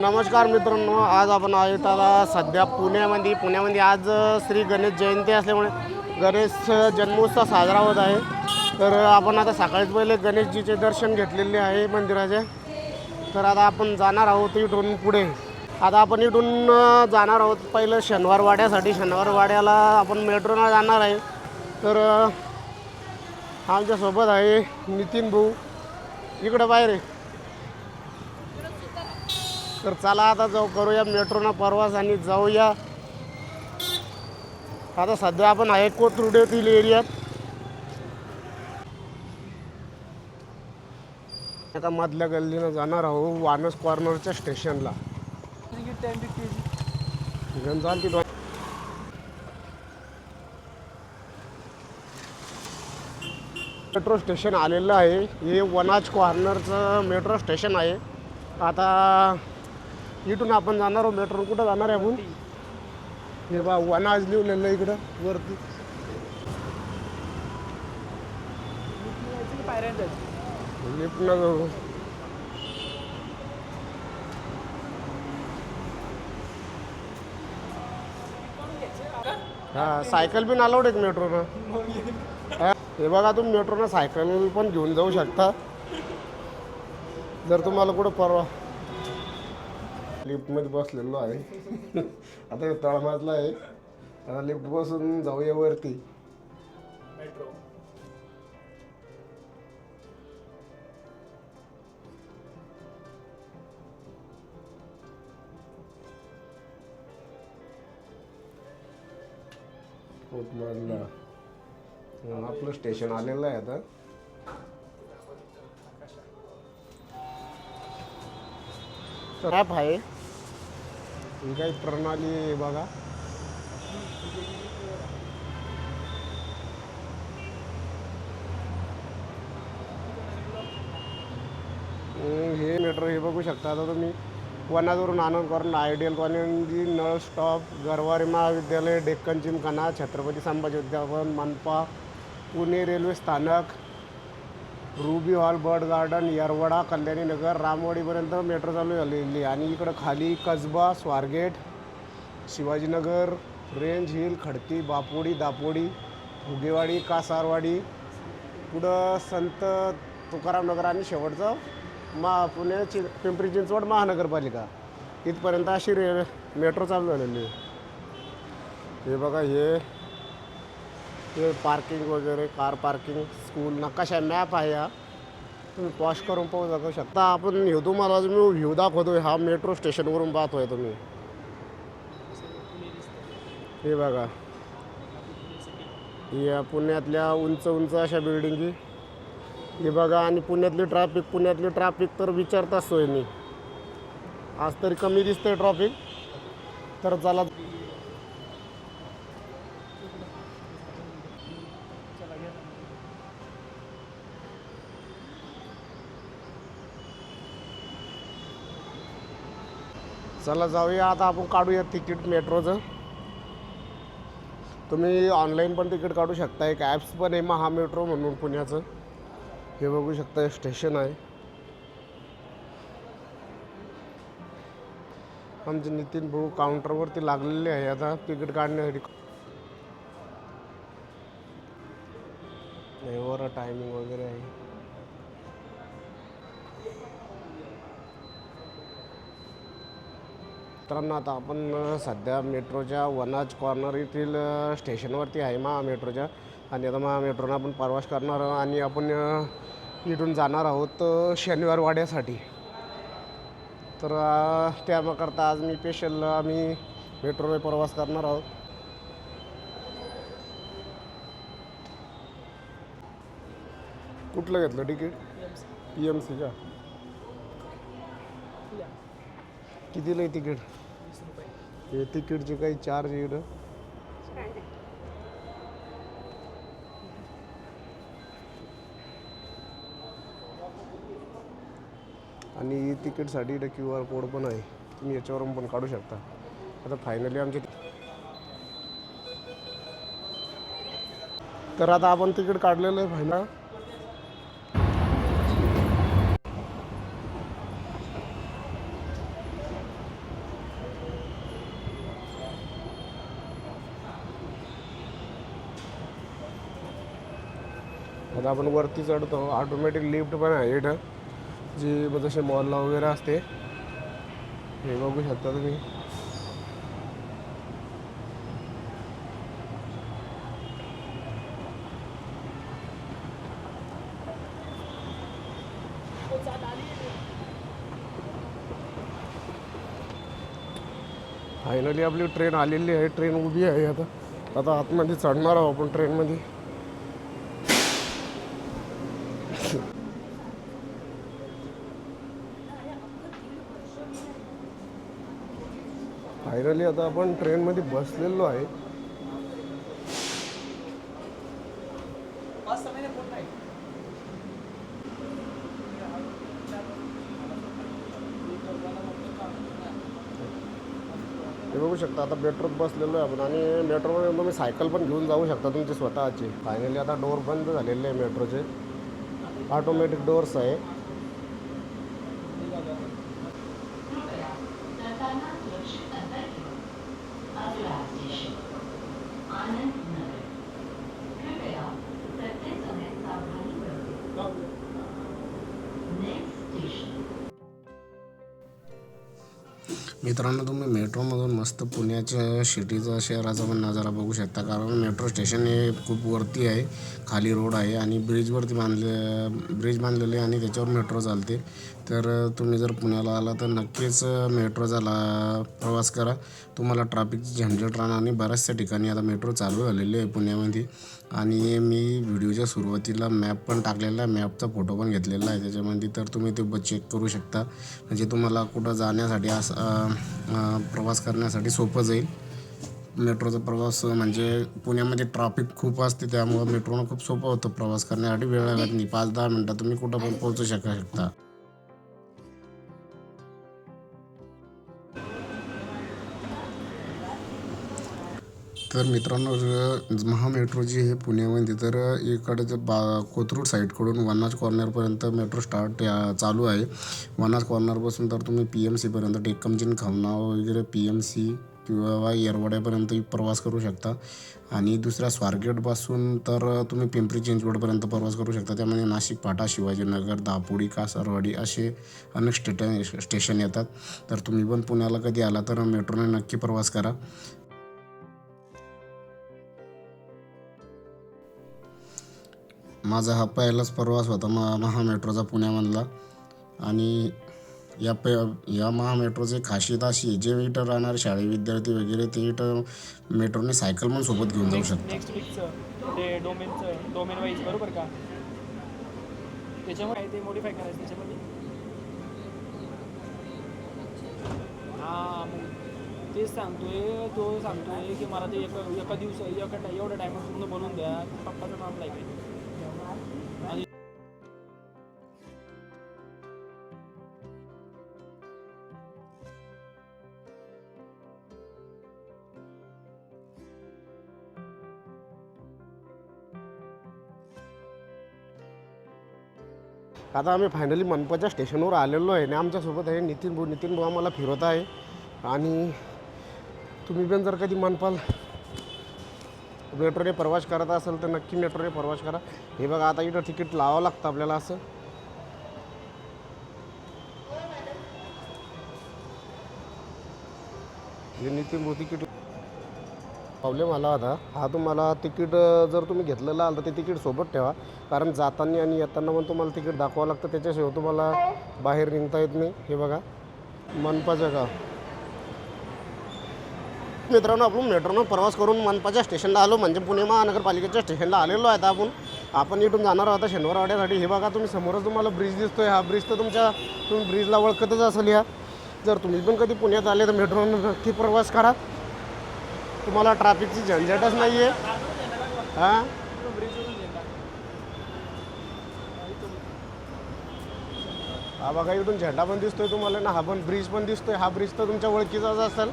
नमस्कार मित्रांनो, आज आपण आहोत आता सध्या पुण्यामध्ये आज श्री गणेश जयंती असल्यामुळे गणेश जन्मोत्सव साजरा होत आहे। तर आपण आता सकाळीच पहिले गणेशजीचे दर्शन घेतलेले आहे मंदिराचे। तर आता आपण जाणार आहोत इथून पुढे। आता आपण इथून जाणार आहोत पहिलं शनिवार वाड्यासाठी। शनिवार वाड्याला आपण मेट्रोने जाणार आहे। तर आमच्यासोबत आहे नितीन भाऊ, इकडं बाहेर आहे। तर चला आता जाऊ, करूया मेट्रोना प्रवास आणि जाऊया। आता सध्या आपण आहे कोथरूड एरियात। आता मधल्या गल्लीनं जाणार आहोत वानस कॉर्नरच्या स्टेशनला। मेट्रो स्टेशन आलेलं आहे। हे वनाज कॉर्नरचं मेट्रो स्टेशन आहे। आता इथून आपण जाणार आहोत मेट्रो। कुठं जाणार आहे आपण? हे बा वनाज लिहिलेलं इकडं वरती। लिफ्ट न जाऊ। हां, सायकल पण अलाउड आहे मेट्रोनं। हे बघा, तुम्ही मेट्रोनं सायकल पण घेऊन जाऊ शकता जर तुम्हाला कुठं परवा। लिफ्टमध्ये बसलेलो आहे। आता तळमजला आहे। आता लिफ्ट बसून जाऊया वरती। मेट्रो कोथरूडला आपलं स्टेशन आलेलं आहे। आता ॲप आहे, ही काही प्रणाली आहे बघा। हे मेट्रो हे बघू शकता आता तुम्ही। वनाजवरून Anand corner, ideal colony, Nal stop, Garware महाविद्यालय, डेक्कन जिमखाना, छत्रपती संभाजी उद्यान, मनपा, पुणे रेल्वे स्थानक, Ruby Hall, bird garden, Yerawada, Kalyani Nagar, रामवाडीपर्यंत मेट्रो चालू झालेली। आणि इकडं खाली कसबा, स्वारगेट, शिवाजीनगर, रेंज हिल, खडकी, बापोडी, दापोडी, भुगेवाडी, कासारवाडी, पुढं संत तुकाराम नगर आणि शेवटचं पुणे पिंपरी चिंचवड महानगरपालिका इथपर्यंत अशी मेट्रो चालू झालेली आहे। हे बघा, हे पार्किंग वगैरे, कार पार्किंग, स्कूल नकाशा मॅप आहे। हा तुम्ही पॉश करून पाहू शकता। आपण तुम्हाला मी व्ह्यू दाखवतोय, हा मेट्रो स्टेशनवरून पाहतोय तुम्ही। हे बघा, या पुण्यातल्या उंच उंच अशा बिल्डिंगी हे बघा। आणि पुण्यातली ट्रॅफिक तर विचारताच सोय नाही। आज तरी कमी दिसतंय ट्रॅफिक। तर चला जाऊया। आता आपण काढूया तिकीट मेट्रोचं। तुम्ही ऑनलाईन पण तिकीट काढू शकता। एक ॲप्स पण आहे महा मेट्रो म्हणून पुण्याचं। हे बघू शकता, स्टेशन आहे। आमचे नितीन भाऊ काउंटरवरती लागलेले आहे आता तिकीट काढण्यासाठी। वर टायमिंग वगैरे आहे। मित्रांनो, आता आपण सध्या मेट्रोच्या वनाज कॉर्नर येथील स्टेशनवरती आहे महा मेट्रोच्या। आणि आता महा मेट्रोनं आपण प्रवास करणार आहोत आणि आपण इथून जाणार आहोत शनिवार वाड्यासाठी। तर त्याकरता आज मी स्पेशल आम्ही मेट्रोने प्रवास करणार आहोत। कुठलं घेतलं तिकीट? PMC का? कितीला आहे तिकीट? हे तिकीटचे काही चार्ज इकडं? आणि तिकीटसाठी इथं QR कोड पण आहे, तुम्ही याच्यावरून पण काढू शकता। आता फायनली आमचे तर आता आपण तिकीट काढलेलं आहे फायनल। आता आपण वरती चढतो. ऑटोमॅटिक लिफ्ट पण आहे इथं, जी जसे मॉलला वगैरे असते. हे बघू शकता तुम्ही. फायनली आपली ट्रेन आलेली आहे. ट्रेन उभी आहे आता आतमध्ये चढणार आहोत आपण ट्रेनमध्ये. फायनली आता आपण ट्रेनमध्ये बसलेलो आहे. हे बघू शकता आता मेट्रोत बसलेलो आहे आपण, आणि मेट्रोमध्ये तुम्ही सायकल पण घेऊन जाऊ शकता तुमची स्वतःची. फायनली आता डोअर बंद झालेले आहे मेट्रोचे. ऑटोमॅटिक डोअर्स आहे. मित्रांनो, तुम्ही मेट्रोमधून मस्त पुण्याच्या सिटीचा शहराचा पण नजारा बघू शकता. कारण मेट्रो स्टेशन हे खूप वरती आहे, खाली रोड आहे आणि ब्रिज बांधलेले आहे आणि त्याच्यावर मेट्रो चालते. तर तुम्ही जर पुण्याला आला तर नक्कीच मेट्रोचा प्रवास करा. तुम्हाला ट्रॅफिकची झंझट राहणार आणि बऱ्याचशा ठिकाणी आता मेट्रो चालू झालेली आहे पुण्यामध्ये. आणि मी व्हिडिओच्या सुरुवातीला मॅप पण टाकलेला आहे, मॅपचा फोटो पण घेतलेला आहे त्याच्यामध्ये. तर तुम्ही ते चेक करू शकता, म्हणजे तुम्हाला कुठं जाण्यासाठी प्रवास करण्यासाठी सोपं जाईल. मेट्रोचा प्रवास म्हणजे पुण्यामध्ये ट्रॅफिक खूप असते, त्यामुळं मेट्रोनं खूप सोपं होतं प्रवास करण्यासाठी. वेळ लागत नाही, 5-10 मिनटात तुम्ही कुठं पण पोहोचू शकता. तर मित्रांनो, महा मेट्रो जी आहे पुण्यामध्ये, तर इकडचं कोथरूड साईडकडून वनाज कॉर्नरपर्यंत मेट्रो चालू आहे. वनाज कॉर्नरपासून तर तुम्ही PMCपर्यंत, डेक्कन जिमखाना वगैरे PMC किंवा येरवड्यापर्यंत प्रवास करू शकता. आणि दुसऱ्या स्वारगेटपासून तर तुम्ही पिंपरी चिंचवडपर्यंत प्रवास करू शकता. त्यामध्ये नाशिक फाटा, शिवाजीनगर, दापोडी, कासारवाडी असे अनेक स्टेशन येतात. तर तुम्ही पण पुण्याला कधी आला तर मेट्रोने नक्की प्रवास करा. माझा हा पहिलाच प्रवास होता महा मेट्रोचा पुण्यामधला. आणि या महा मेट्रोची खासियत अशी आहे, जे इथं राहणारे शाळेत विद्यार्थी वगैरे ते इथं मेट्रोने सायकल पण सोबत घेऊन जाऊ शकतात. नेक्स्ट वीकचं ते डोमेन वाईज बरोबर का, त्याच्यामुळे ते मॉडिफाय करायचं त्याच्यामध्ये. हां, मग तेच सांगतोय की मला ते एका एवढ्या टायमात पूर्ण बनवून द्या. पप्पाचं नाम लागेल. आणि आता आम्ही फायनली मनपाच्या स्टेशनवर आलेलो आहे आणि आमच्यासोबत आहे नितीन भाऊ आम्हाला फिरवत आहे. आणि तुम्ही पण जर कधी मनपाल मेट्रोने प्रवास करत असेल तर नक्की मेट्रोने प्रवास करा. हे बघा, आता इथं तिकीट लावावं लागतं आपल्याला. असं हे नितीन भाऊ तिकीट प्रॉब्लेम आला होता हा. तुम्हाला तिकीट जर तुम्ही घेतलेलं आलं तर ते तिकीट सोबत ठेवा, कारण जाताना आणि येताना पण तुम्हाला तिकीट दाखवावं लागतं. त्याच्याशिवाय तुम्हाला बाहेर निघता येत नाही. हे बघा, मनपाचं गाव. मित्रांनो, आपण मेट्रोनं प्रवास करून मनपाच्या स्टेशनला आलो, म्हणजे पुणे महानगरपालिकेच्या स्टेशनला आलेलो आहे. आपण इथून जाणार आहोत शनिवारवाड्यासाठी. हे बघा, तुम्ही समोरच तुम्हाला ब्रिज दिसतोय. हा ब्रिज तर तुम्ही ब्रिजला ओळखतच असेल. या जर तुम्ही पण कधी पुण्यात आले तर मेट्रोनं नक्की प्रवास करा. तुम्हाला ट्रॅफिकची झंझटच नाही आहे. हां, हा बघा, इथून झेंडा पण दिसतोय तुम्हाला ना, हा पण ब्रिज पण दिसतोय. हा ब्रिज तर तुमच्या ओळखीचाच असेल.